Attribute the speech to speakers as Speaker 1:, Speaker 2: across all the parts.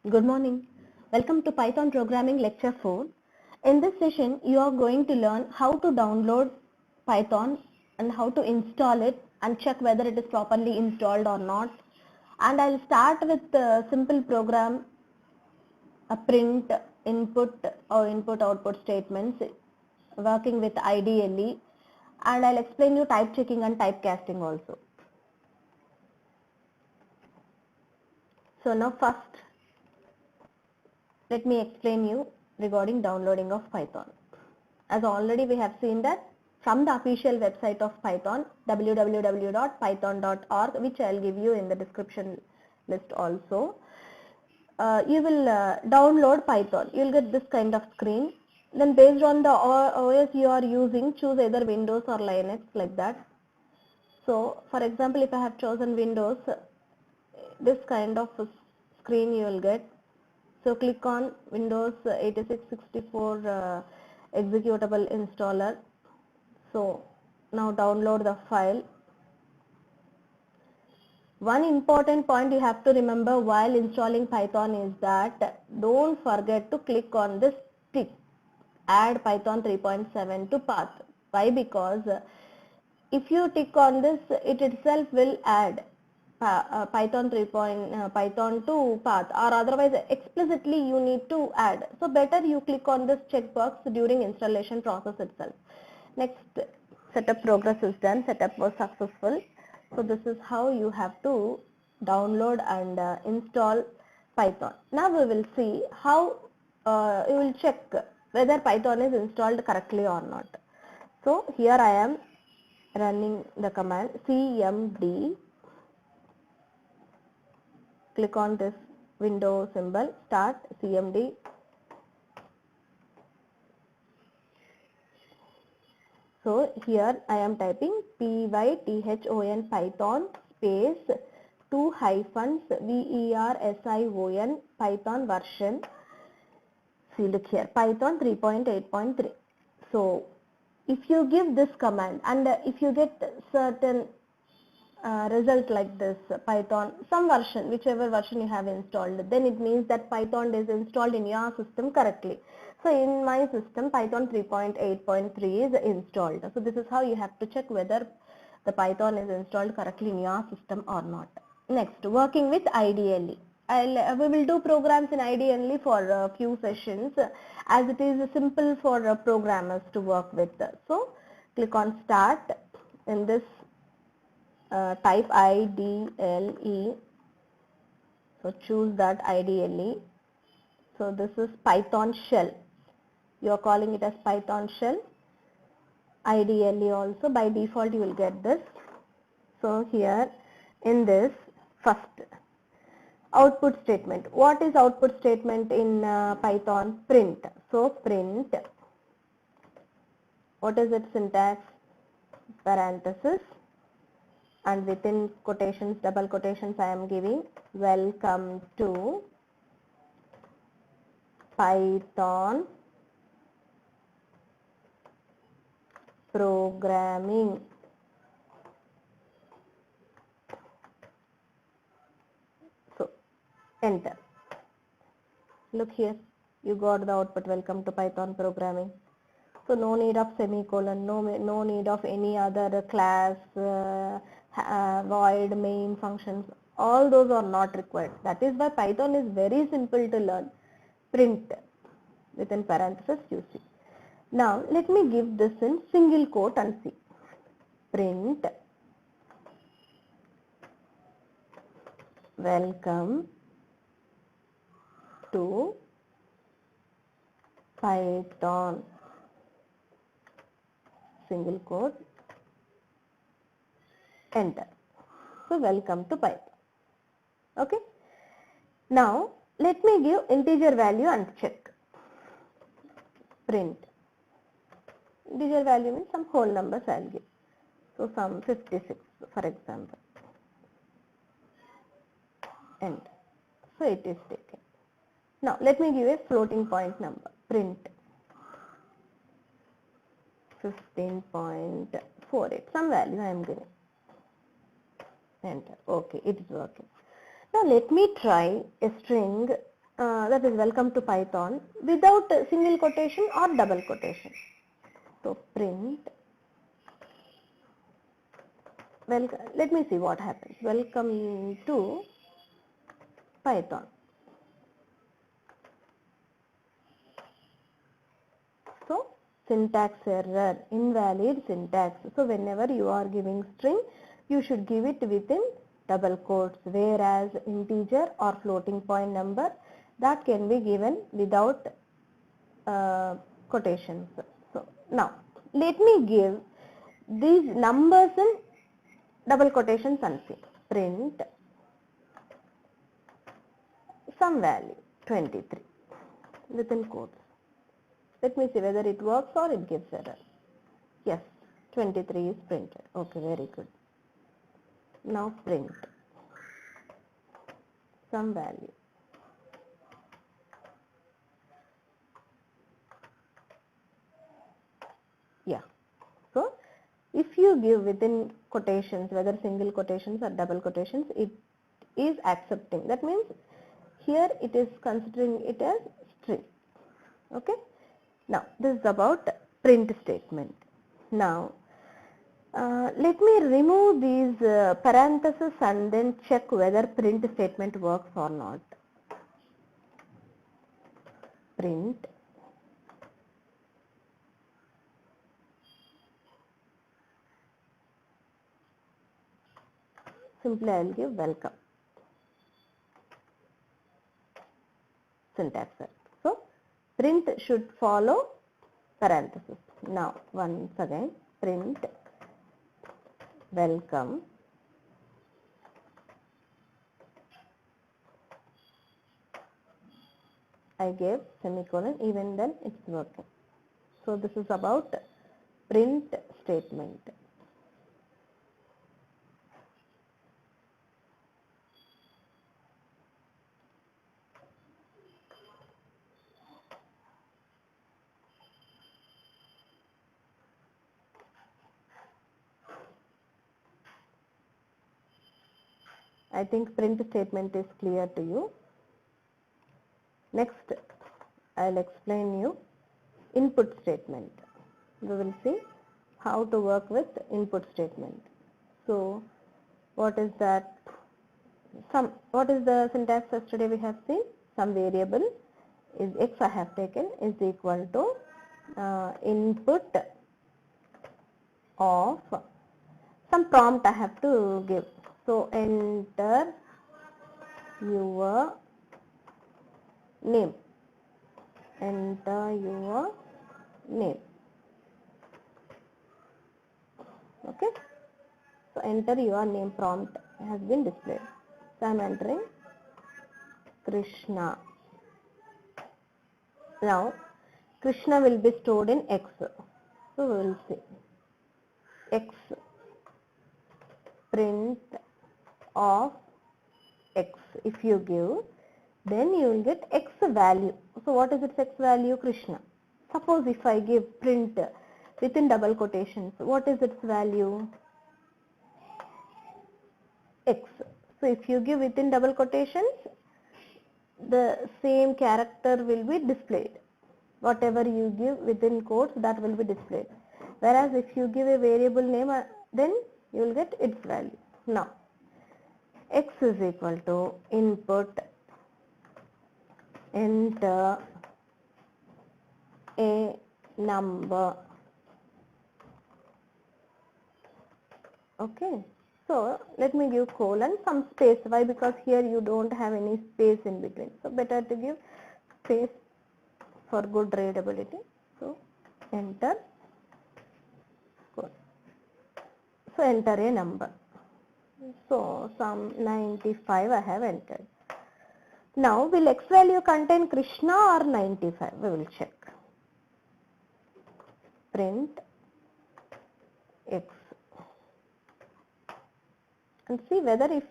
Speaker 1: Good morning. Welcome to Python Programming Lecture 4. In this session, you are going to learn how to download Python and how to install it and check whether it is properly installed or not. And I'll start with a simple program, a print input or input output statements working with IDLE, and I'll explain you type checking and typecasting also. So now first, let me explain you regarding downloading of Python. As already we have seen that from the official website of Python, www.python.org, which I'll give you in the description list also, you will download Python. You'll get this kind of screen. Then based on the OS you are using, choose either Windows or Linux, like that. So for example, if I have chosen Windows, this kind of screen you will get. So click on Windows 86/64 executable installer. So now download the file. One important point you have to remember while installing Python is that don't forget to click on this tick, add Python 3.7 to path. Why? Because if you tick on this, it itself will add Python 3. Python to path, or otherwise explicitly you need to add. So better you click on this checkbox during installation process itself. Next, setup progress is done, setup was successful. So this is how you have to download and install Python. Now we will see how you will check whether Python is installed correctly or not. So here I am running the command cmd. Click on this window symbol, start cmd. So here I am typing python Python space 2 hyphens version Python version. See, look here, Python 3.8.3. So if you give this command and if you get certain result like this, Python, some version, whichever version you have installed, then it means that Python is installed in your system correctly. So in my system, Python 3.8.3 is installed. So this is how you have to check whether the Python is installed correctly in your system or not. Next, working with IDLE. We will do programs in IDLE for a few sessions, as it is simple for programmers to work with. So click on start. In this type IDLE. So choose that IDLE. So this is Python shell. You are calling it as Python shell. IDLE also, by default you will get this. So here in this first output statement. What is output statement in Python? Print. So print. What is its syntax? Parenthesis, and within quotations, double quotations, I am giving welcome to Python programming. So enter. Look here, you got the output, welcome to Python programming. So no need of semicolon, no need of any other class, void, main functions. All those are not required. That is why Python is very simple to learn. Print within parenthesis you see. Now let me give this in single quote and see. Print welcome to Python, single quote, enter. So welcome to Python. Okay. Now let me give integer value and check. Print. Integer value means some whole numbers I will give. So some 56 for example. Enter. So it is taken. Now let me give a floating point number. Print 15.48. Some value I am giving. Enter. Okay, it is working. Now let me try a string that is welcome to Python without single quotation or double quotation. So print welcome. Let me see what happens. Welcome to Python. So syntax error, invalid syntax. So whenever you are giving string, you should give it within double quotes, whereas integer or floating point number, that can be given without quotations. So now let me give these numbers in double quotations and see. Print some value 23 within quotes. Let me see whether it works or it gives error. Yes, 23 is printed. Okay, very good. Now print some value. Yeah. So if you give within quotations, whether single quotations or double quotations, it is accepting. That means here it is considering it as string. Okay. Now this is about print statement. Now let me remove these parentheses and then check whether print statement works or not. Print simply I will give welcome. Syntax error. So print should follow parentheses. Now once again print welcome I gave semicolon, even then it's working. So this is about print statement. I think print statement is clear to you. Next, I'll explain you input statement. We will see how to work with input statement. So, what is that? What is the syntax yesterday we have seen? Some variable is x I have taken is equal to input of some prompt I have to give. So enter your name. Enter your name. Okay. So enter your name prompt has been displayed. So I am entering Krishna. Now Krishna will be stored in X. So we will see X print of X. If you give, then you will get X value. So what is its X value? Krishna. Suppose if I give print within double quotations, what is its value? X. So if you give within double quotations, the same character will be displayed. Whatever you give within quotes, that will be displayed. Whereas if you give a variable name, then you will get its value. Now X is equal to input enter a number. Okay. So let me give colon, some space. Why? Because here you don't have any space in between. So better to give space for good readability. So enter. So enter a number. So some 95 I have entered. Now will X value contain Krishna or 95? We will check. Print X and see whether if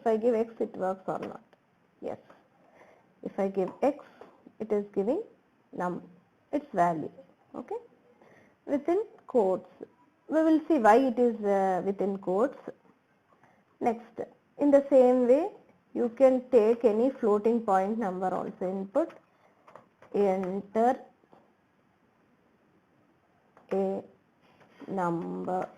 Speaker 1: I give X it works or not. Yes. If I give X, it is giving its value. Okay. Within quotes. We will see why it is within quotes. Next, in the same way, You can take any floating point number also. Input, enter a number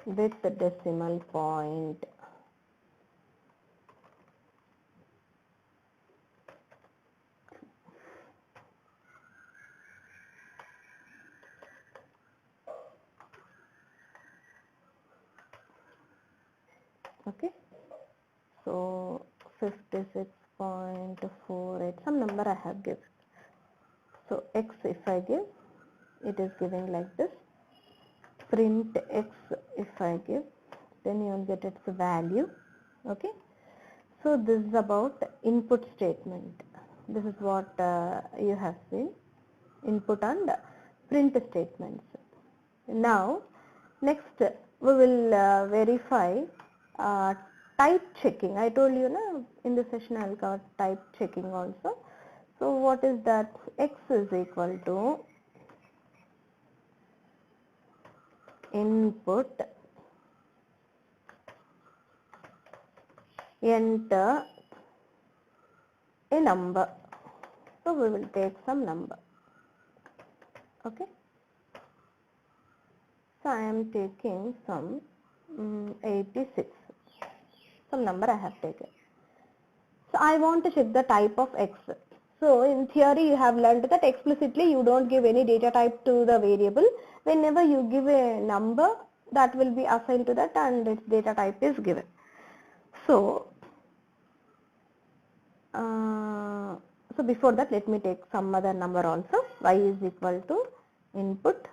Speaker 1: with the decimal point. Okay, so 56.48, some number I have given. So x, if I give, it is giving like this. Print x, if I give, then you will get its value. Okay, so this is about input statement. This is what you have seen, input and print statements. Now next we will verify type checking. I told you na, in the session I will cover type checking also. So what is that? X is equal to input, enter a number. So we will take some number. Okay, so I am taking some 86, some number I have taken. So I want to check the type of x. So in theory you have learned that explicitly you don't give any data type to the variable. Whenever you give a number, that will be assigned to that and its data type is given. So so before that, let me take some other number also. Y is equal to input,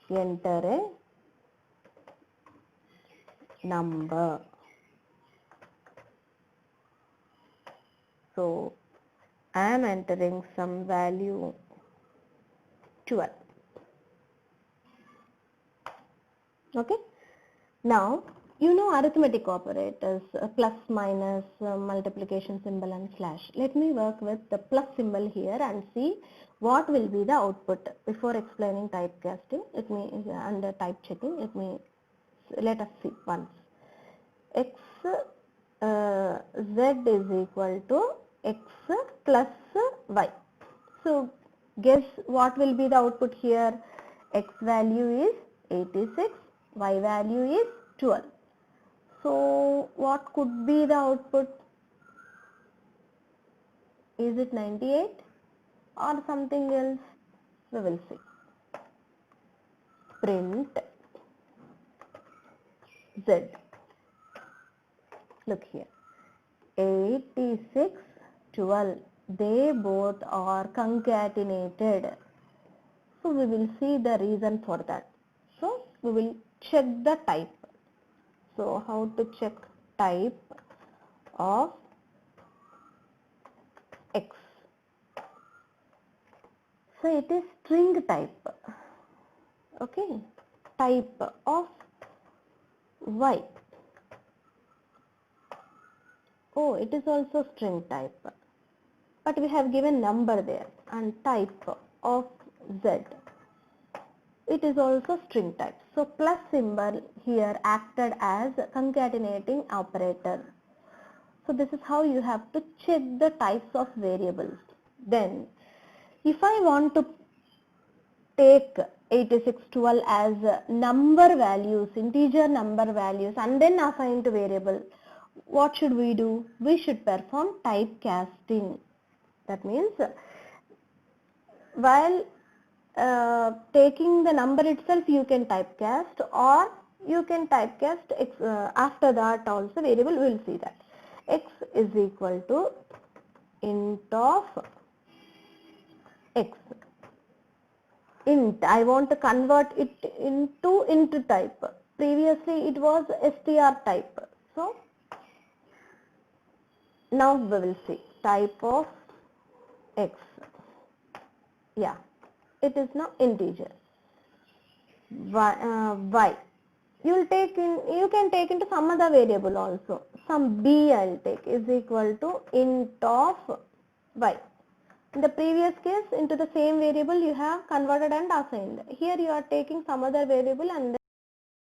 Speaker 1: enter a number. So I am entering some value 12. Okay, now you know arithmetic operators, plus, minus, multiplication symbol and slash. Let me work with the plus symbol here and see what will be the output. Before explaining typecasting, under type checking, let us see once. X z is equal to x plus y. So guess what will be the output here? X value is 86, y value is 12. So what could be the output? Is it 98 or something else? We will see. Print z. Look here. 86, 12. They both are concatenated. So we will see the reason for that. So we will check the type. So how to check type of x? So it is string type. Okay, type of y. Oh, it is also string type, but we have given number there. And type of z, it is also string type. So plus symbol here acted as concatenating operator. So this is how you have to check the types of variables. Then if I want to take 86, 12 as number values, integer number values, and then assign to variable, what should we do? We should perform typecasting. That means while taking the number itself you can typecast, or you can typecast after that also variable. We will see that. X is equal to int of x. Int, I want to convert it into int type. Previously it was str type. So now we will see type of x. Yeah, it is now integer. Y. You can take into some other variable also. Some b I'll take is equal to int of y. In the previous case, into the same variable you have converted and assigned. Here you are taking some other variable and